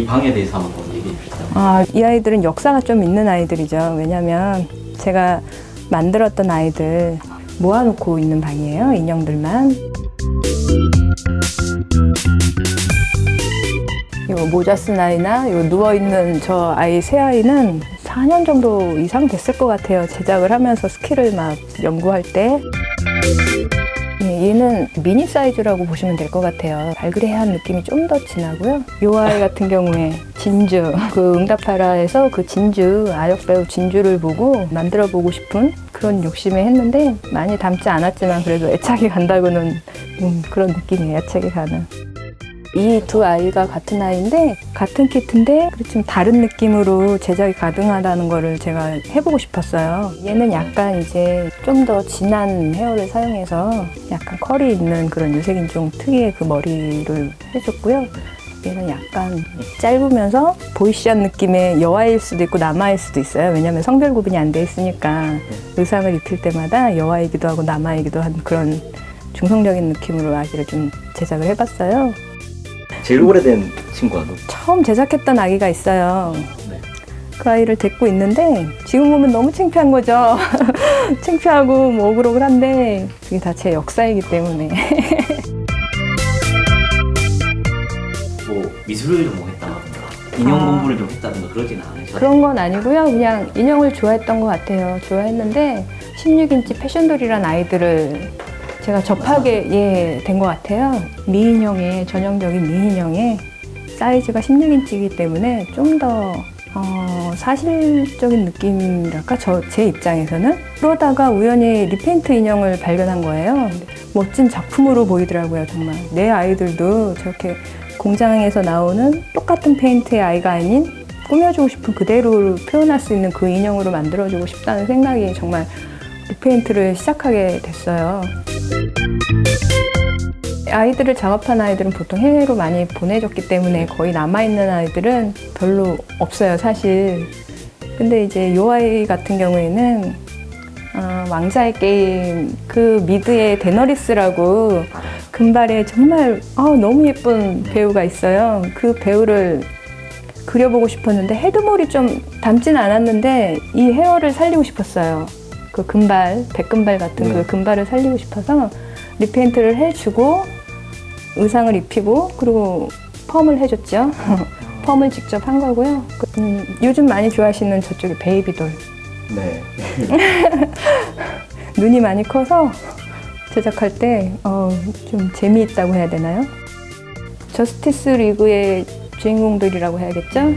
이 방에 대해서 한번 얘기해 주시죠. 이 아이들은 역사가 좀 있는 아이들이죠. 왜냐면 제가 만들었던 아이들 모아놓고 있는 방이에요. 인형들만. 요 모자 쓴 아이나 요 누워있는 저 아이 세 아이는 4년 정도 이상 됐을 것 같아요. 제작을 하면서 스킬을 막 연구할 때. 얘는 미니 사이즈라고 보시면 될 것 같아요. 발그레한 느낌이 좀 더 진하고요. 요 아이 같은 경우에 진주, 그 응답하라에서 그 진주, 아역 배우 진주를 보고 만들어 보고 싶은 그런 욕심에 했는데 많이 닮지 않았지만 그래도 애착이 간다고는 그런 느낌이에요. 애착이 가는. 이 두 아이가 같은 아이인데 같은 키트인데 좀 다른 느낌으로 제작이 가능하다는 거를 제가 해보고 싶었어요. 얘는 약간 이제 좀 더 진한 헤어를 사용해서 약간 컬이 있는 그런 유색인종 특유의 그 머리를 해줬고요. 얘는 약간 짧으면서 보이시한 느낌의 여아일 수도 있고 남아일 수도 있어요. 왜냐면 성별 구분이 안 돼 있으니까 의상을 입힐 때마다 여아이기도 하고 남아이기도 한 그런 중성적인 느낌으로 아기를 좀 제작을 해봤어요. 제일 오래된 친구와도? 처음 제작했던 아기가 있어요. 네. 그 아이를 데리고 있는데 지금 보면 너무 창피한 거죠. 창피하고 뭐 오글오글한데 그게 다 제 역사이기 때문에. 뭐 미술을 뭐 했다든가 인형 공부를 좀 했다든가 그러지는 않으셨어요? 그런 건 아니고요. 그냥 인형을 좋아했던 것 같아요. 좋아했는데 16인치 패션돌이란 아이들을 제가 접하게 된 것 같아요. 미인형의 전형적인 미인형의 사이즈가 16인치이기 때문에 좀 더 사실적인 느낌이랄까 제 입장에서는. 그러다가 우연히 리페인트 인형을 발견한 거예요. 멋진 작품으로 보이더라고요. 정말 내 아이들도 저렇게 공장에서 나오는 똑같은 페인트의 아이가 아닌 꾸며주고 싶은 그대로 표현할 수 있는 그 인형으로 만들어주고 싶다는 생각이 정말 리페인트를 시작하게 됐어요. 아이들을 작업한 아이들은 보통 해외로 많이 보내줬기 때문에 거의 남아있는 아이들은 별로 없어요, 사실. 근데 이제 이 아이 같은 경우에는 왕자의 게임 그 미드의 데너리스라고 금발에 정말 너무 예쁜 배우가 있어요. 그 배우를 그려보고 싶었는데 헤드몰이 좀 닮지는 않았는데 이 헤어를 살리고 싶었어요. 그 금발, 백금발 같은 그 금발을 살리고 싶어서 리페인트를 해주고 의상을 입히고 그리고 펌을 해줬죠. 펌을 직접 한 거고요. 요즘 많이 좋아하시는 저쪽에 베이비돌. 네. 눈이 많이 커서 제작할 때 좀 재미있다고 해야 되나요? 저스티스 리그의 주인공들이라고 해야겠죠?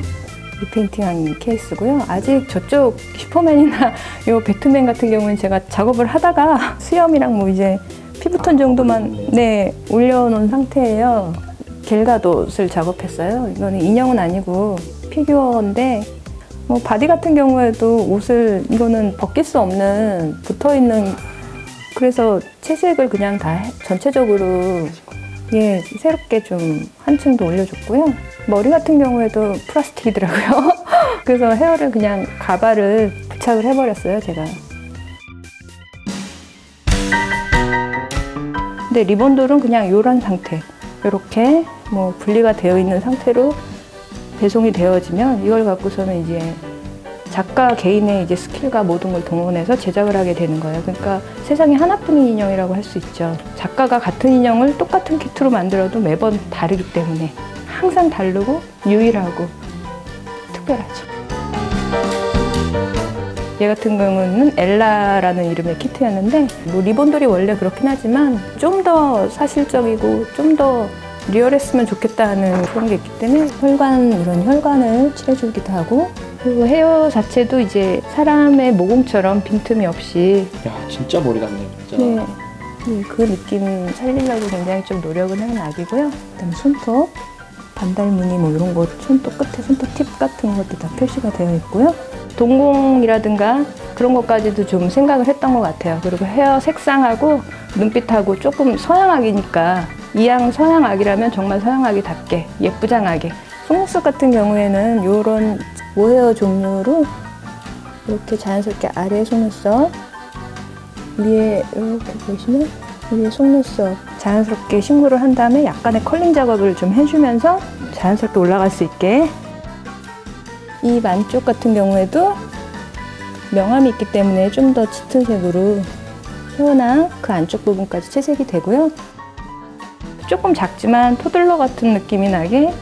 리페인팅한 케이스고요. 아직 저쪽 슈퍼맨이나 요 배트맨 같은 경우는 제가 작업을 하다가 수염이랑 뭐 이제 피부톤 정도만 올려놓은 상태예요. 겔가돗을 작업했어요. 이거는 인형은 아니고 피규어인데 뭐 바디 같은 경우에도 옷을 이거는 벗길 수 없는 붙어있는 그래서 채색을 그냥 다 전체적으로 새롭게 좀 한층 더 올려줬고요. 머리 같은 경우에도 플라스틱이더라고요. 그래서 헤어를 그냥 가발을 부착을 해버렸어요, 제가. 근데 리본돌은 그냥 요런 상태. 이렇게 뭐 분리가 되어 있는 상태로 배송이 되어지면 이걸 갖고서는 이제 작가 개인의 이제 스킬과 모든 걸 동원해서 제작을 하게 되는 거예요. 그러니까 세상에 하나뿐인 인형이라고 할 수 있죠. 작가가 같은 인형을 똑같은 키트로 만들어도 매번 다르기 때문에 항상 다르고 유일하고 특별하죠. 얘 같은 경우는 엘라라는 이름의 키트였는데 뭐 리본돌이 원래 그렇긴 하지만 좀 더 사실적이고 좀 더 리얼했으면 좋겠다는 그런 게 있기 때문에 이런 혈관을 칠해주기도 하고 그리고 헤어 자체도 이제 사람의 모공처럼 빈틈이 없이 진짜 머리 같네요, 진짜. 네, 그 느낌 살리려고 굉장히 좀 노력을 한 아기고요. 그다음에 손톱, 반달무늬 뭐 이런 거 손톱 끝에 손톱 팁 같은 것도 다 표시가 되어 있고요. 동공이라든가 그런 것까지도 좀 생각을 했던 것 같아요. 그리고 헤어 색상하고 눈빛하고 조금 서양악이니까 이왕 서양악이라면 정말 서양악이답게 예쁘장하게 속눈썹 같은 경우에는 이런 모헤어 종류로 이렇게 자연스럽게 아래 속눈썹 위에 이렇게 보시면 여기 속눈썹 자연스럽게 심부를 한 다음에 약간의 컬링 작업을 좀 해주면서 자연스럽게 올라갈 수 있게. 이 안쪽 같은 경우에도 명암이 있기 때문에 좀 더 짙은 색으로 혀나 그 안쪽 부분까지 채색이 되고요. 조금 작지만 토들러 같은 느낌이 나게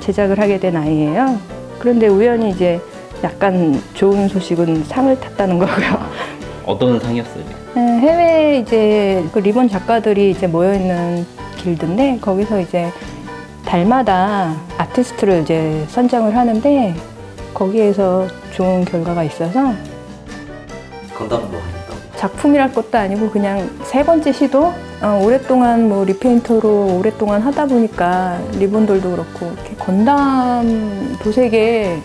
제작을 하게 된 아이예요. 그런데 우연히 이제 약간 좋은 소식은 상을 탔다는 거고요. 어떤 상이었어요? 해외에 이제 그 리본 작가들이 이제 모여있는 길드인데 거기서 이제 달마다 아티스트를 이제 선정을 하는데 거기에서 좋은 결과가 있어서 건담도 하셨다고? 작품이랄 것도 아니고 그냥 3번째 시도? 오랫동안 뭐 리페인터로 오랫동안 하다 보니까 리본들도 그렇고 이렇게 건담 도색에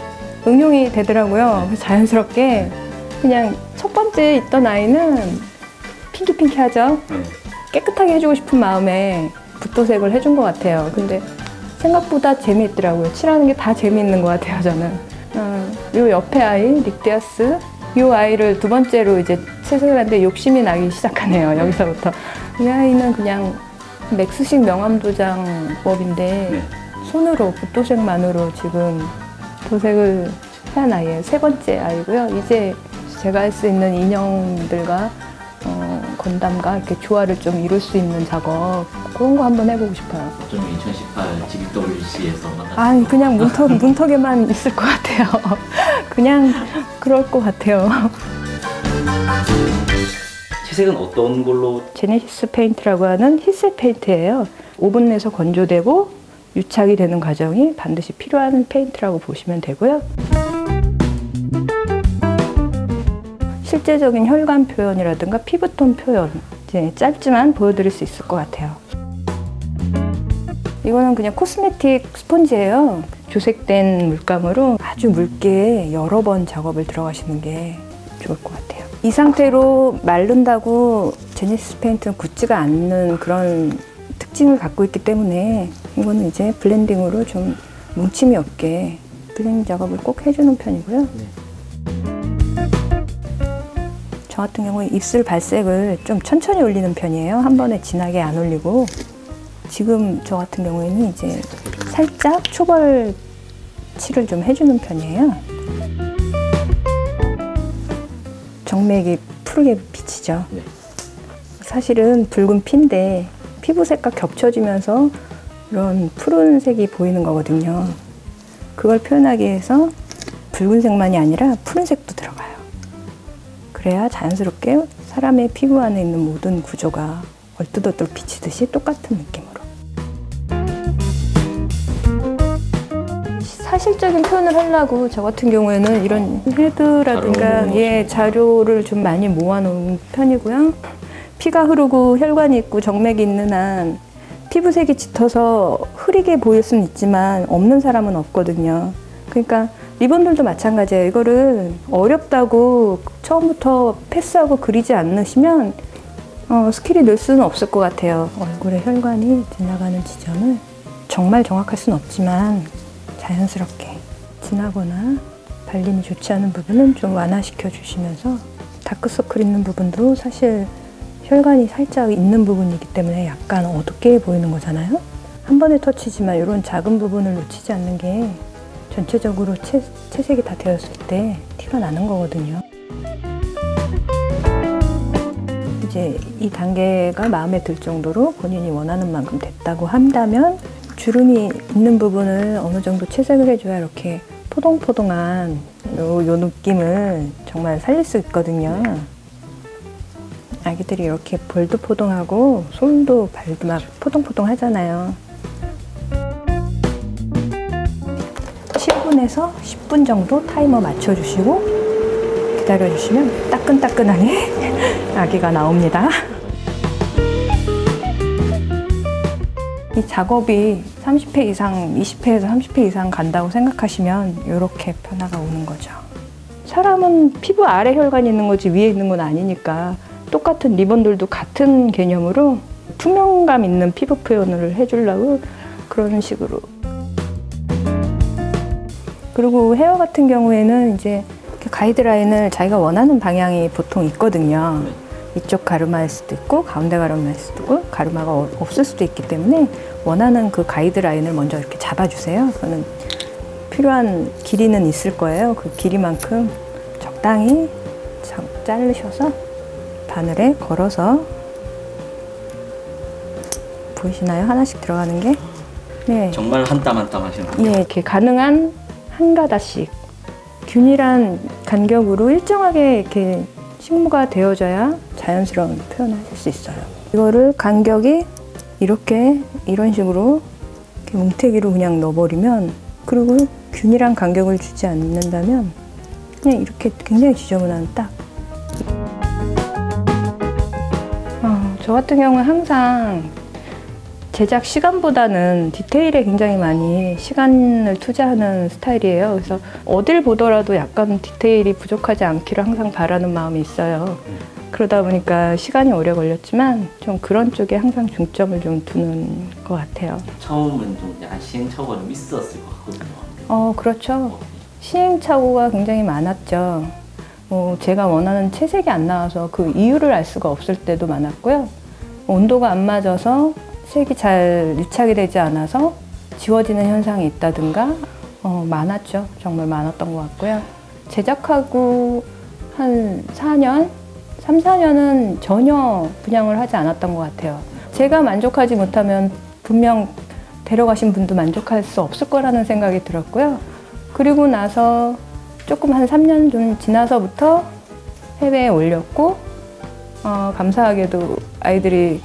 응용이 되더라고요. 그래서 자연스럽게 그냥 첫 번째 있던 아이는 핑키핑키하죠. 깨끗하게 해주고 싶은 마음에 붓도색을 해준 것 같아요. 근데 생각보다 재미있더라고요. 칠하는 게 다 재미있는 것 같아요, 저는. 요 옆에 아이, 닉디아스. 요 아이를 2번째로 이제 채색을 하는데 욕심이 나기 시작하네요, 여기서부터. 이 아이는 그냥 맥스식 명암도장법인데 손으로, 붓도색만으로 지금 도색을 한 아이예요. 3번째 아이고요. 이제 제가 할 수 있는 인형들과 건담과 이렇게 조화를 좀 이룰 수 있는 작업, 그런 거 한번 해보고 싶어요. 좀 2018 GBWC에서 아니, 그냥 문턱에만 있을 것 같아요. 그냥 그럴 것 같아요. 채색은 어떤 걸로? 제네시스 페인트라고 하는 흰색 페인트예요. 오븐 내서 건조되고 유착이 되는 과정이 반드시 필요한 페인트라고 보시면 되고요. 실제적인 혈관 표현이라든가 피부톤 표현, 이제 짧지만 보여드릴 수 있을 것 같아요. 이거는 그냥 코스메틱 스펀지예요. 조색된 물감으로 아주 묽게 여러 번 작업을 들어가시는 게 좋을 것 같아요. 이 상태로 마른다고 제네시스 페인트는 굳지가 않는 그런 특징을 갖고 있기 때문에 이거는 이제 블렌딩으로 좀 뭉침이 없게 블렌딩 작업을 꼭 해주는 편이고요. 저 같은 경우에 입술 발색을 좀 천천히 올리는 편이에요. 한 번에 진하게 안 올리고. 지금 저 같은 경우에는 이제 살짝 초벌 칠을 좀 해주는 편이에요. 정맥이 푸르게 비치죠. 사실은 붉은 피인데 피부색과 겹쳐지면서 이런 푸른색이 보이는 거거든요. 그걸 표현하기 위해서 붉은색만이 아니라 푸른색도 들어가요. 그래야 자연스럽게 사람의 피부 안에 있는 모든 구조가 얼뜻얼뜻 비치듯이 똑같은 느낌으로. 사실적인 표현을 하려고 저 같은 경우에는 이런 헤드라든가 자료를 좀 많이 모아놓은 편이고요. 피가 흐르고 혈관이 있고 정맥이 있는 한 피부색이 짙어서 흐리게 보일 수는 있지만 없는 사람은 없거든요. 그러니까 리본들도 마찬가지예요. 이거를 어렵다고 처음부터 패스하고 그리지 않으시면 스킬이 늘 수는 없을 것 같아요. 얼굴에 혈관이 지나가는 지점을 정말 정확할 수는 없지만 자연스럽게 진하거나 발림이 좋지 않은 부분은 좀 완화시켜 주시면서 다크서클 있는 부분도 사실 혈관이 살짝 있는 부분이기 때문에 약간 어둡게 보이는 거잖아요. 한 번의 터치지만 이런 작은 부분을 놓치지 않는 게 전체적으로 채색이 다 되었을 때 티가 나는 거거든요. 이제 이 단계가 마음에 들 정도로 본인이 원하는 만큼 됐다고 한다면 주름이 있는 부분을 어느 정도 채색을 해줘야 이렇게 포동포동한 요 느낌을 정말 살릴 수 있거든요. 아기들이 이렇게 볼도 포동하고 손도 발도 막 포동포동 하잖아요. 7분에서 10분 정도 타이머 맞춰주시고 기다려주시면 따끈따끈하게 아기가 나옵니다. 이 작업이 30회 이상, 20회에서 30회 이상 간다고 생각하시면 이렇게 변화가 오는 거죠. 사람은 피부 아래 혈관이 있는 거지 위에 있는 건 아니니까 똑같은 리본들도 같은 개념으로 투명감 있는 피부 표현을 해주려고 그런 식으로. 그리고 헤어 같은 경우에는 이제 가이드라인을 자기가 원하는 방향이 보통 있거든요. 이쪽 가르마일 수도 있고 가운데 가르마일 수도 있고 가르마가 없을 수도 있기 때문에 원하는 그 가이드라인을 먼저 이렇게 잡아주세요. 그거는 필요한 길이는 있을 거예요. 그 길이만큼 적당히 자르셔서 바늘에 걸어서 보이시나요? 하나씩 들어가는 게. 네. 정말 한 땀 한 땀 하시는 거예요? 예, 이렇게 가능한 한 가닥씩 균일한 간격으로 일정하게 이렇게 식무가 되어져야 자연스러운 표현을 하실 수 있어요. 이거를 간격이 이렇게 이런 식으로 이렇게 뭉태기로 그냥 넣어버리면, 그리고 균일한 간격을 주지 않는다면 그냥 이렇게 굉장히 지저분한 딱. 저 같은 경우는 항상 제작 시간보다는 디테일에 굉장히 많이 시간을 투자하는 스타일이에요. 그래서 어딜 보더라도 약간 디테일이 부족하지 않기를 항상 바라는 마음이 있어요. 그러다 보니까 시간이 오래 걸렸지만 좀 그런 쪽에 항상 중점을 좀 두는 것 같아요. 처음은 좀 약간 시행착오가 좀 있었을 것 같거든요. 그렇죠. 시행착오가 굉장히 많았죠. 제가 원하는 채색이 안 나와서 그 이유를 알 수가 없을 때도 많았고요. 온도가 안 맞아서 색이 잘 유착이 되지 않아서 지워지는 현상이 있다든가 많았죠. 정말 많았던 것 같고요. 제작하고 한 4년? 3, 4년은 전혀 분양을 하지 않았던 것 같아요. 제가 만족하지 못하면 분명 데려가신 분도 만족할 수 없을 거라는 생각이 들었고요. 그리고 나서 조금 한 3년 좀 지나서부터 해외에 올렸고 감사하게도 아이들이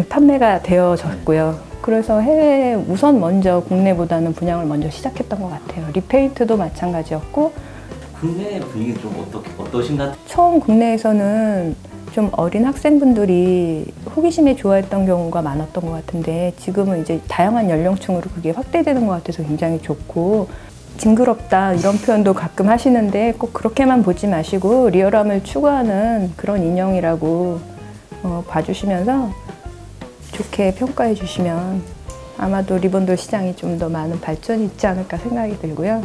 판매가 되어졌고요. 그래서 해외에 우선 먼저 국내보다는 분양을 먼저 시작했던 것 같아요. 리페인트도 마찬가지였고. 국내 분위기는 좀 어떠신가요? 처음 국내에서는 좀 어린 학생분들이 호기심에 좋아했던 경우가 많았던 것 같은데 지금은 이제 다양한 연령층으로 그게 확대되는 것 같아서 굉장히 좋고, 징그럽다 이런 표현도 가끔 하시는데 꼭 그렇게만 보지 마시고 리얼함을 추구하는 그런 인형이라고 봐주시면서 좋게 평가해 주시면 아마도 리본돌 시장이 좀 더 많은 발전이 있지 않을까 생각이 들고요.